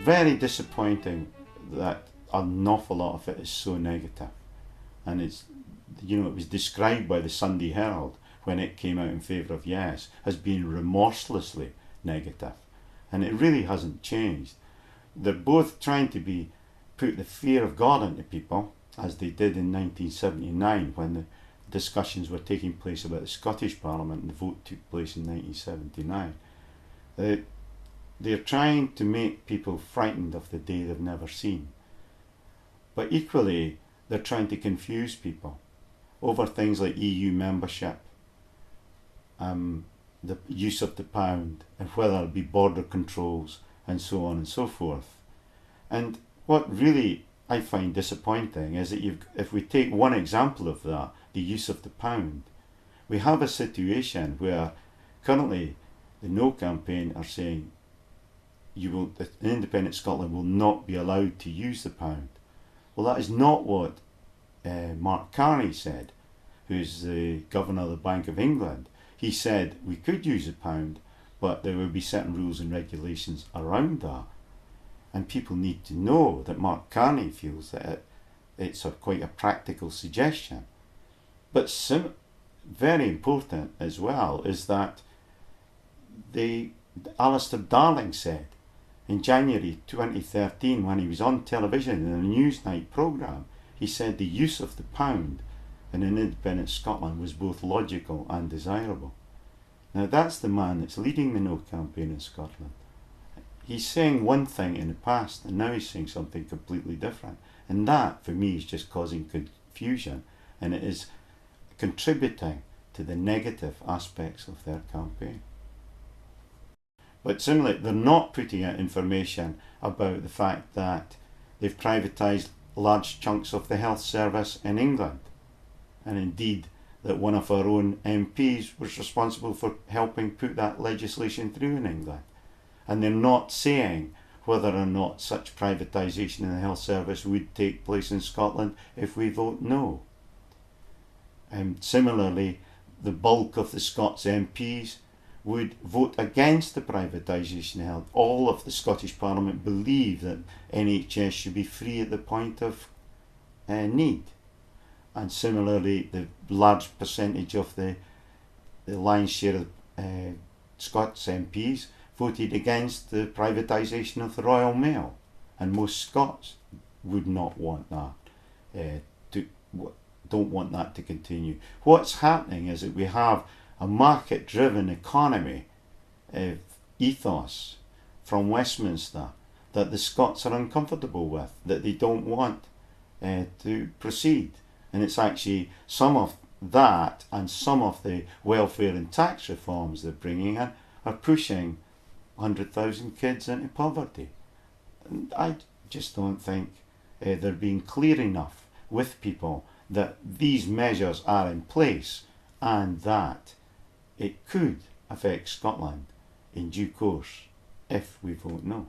Very disappointing that an awful lot of it is so negative. And it's, it was described by the Sunday Herald when it came out in favour of yes as being remorselessly negative. And it really hasn't changed. They're both trying to put the fear of God into people, as they did in 1979 when the discussions were taking place about the Scottish Parliament and the vote took place in 1979. They're trying to make people frightened of the day they've never seen. But equally, they're trying to confuse people over things like EU membership, the use of the pound, and whether it'll be border controls, and so on and so forth. And what really I find disappointing is that if we take one example of that, the use of the pound, we have a situation where currently the No campaign are saying an independent Scotland will not be allowed to use the pound. Well, that is not what Mark Carse said, who's the governor of the Bank of England. He said we could use the pound, but there would be certain rules and regulations around that. And people need to know that Mark Carney feels that it's quite a practical suggestion. But very important as well is that Alistair Darling said in January 2013, when he was on television in a Newsnight programme, he said the use of the pound in an independent Scotland was both logical and desirable. Now that's the man that's leading the No campaign in Scotland. He's saying one thing in the past and now he's saying something completely different. And that, for me, is just causing confusion, and it is contributing to the negative aspects of their campaign. But similarly, they're not putting out information about the fact that they've privatised large chunks of the health service in England. And indeed, that one of our own MPs was responsible for helping put that legislation through in England. And they're not saying whether or not such privatisation in the health service would take place in Scotland if we vote no. Similarly, the bulk of the Scots MPs would vote against the privatisation of health. All of the Scottish Parliament believe that NHS should be free at the point of need. And similarly, the large percentage of the lion's share of Scots MPs voted against the privatisation of the Royal Mail. And most Scots would not want that, don't want that to continue. What's happening is that we have a market-driven economy ethos from Westminster that the Scots are uncomfortable with, that they don't want to proceed. And it's actually some of that and some of the welfare and tax reforms they're bringing in are pushing 100,000 kids into poverty. And I just don't think they're being clear enough with people that these measures are in place and that it could affect Scotland in due course if we vote no.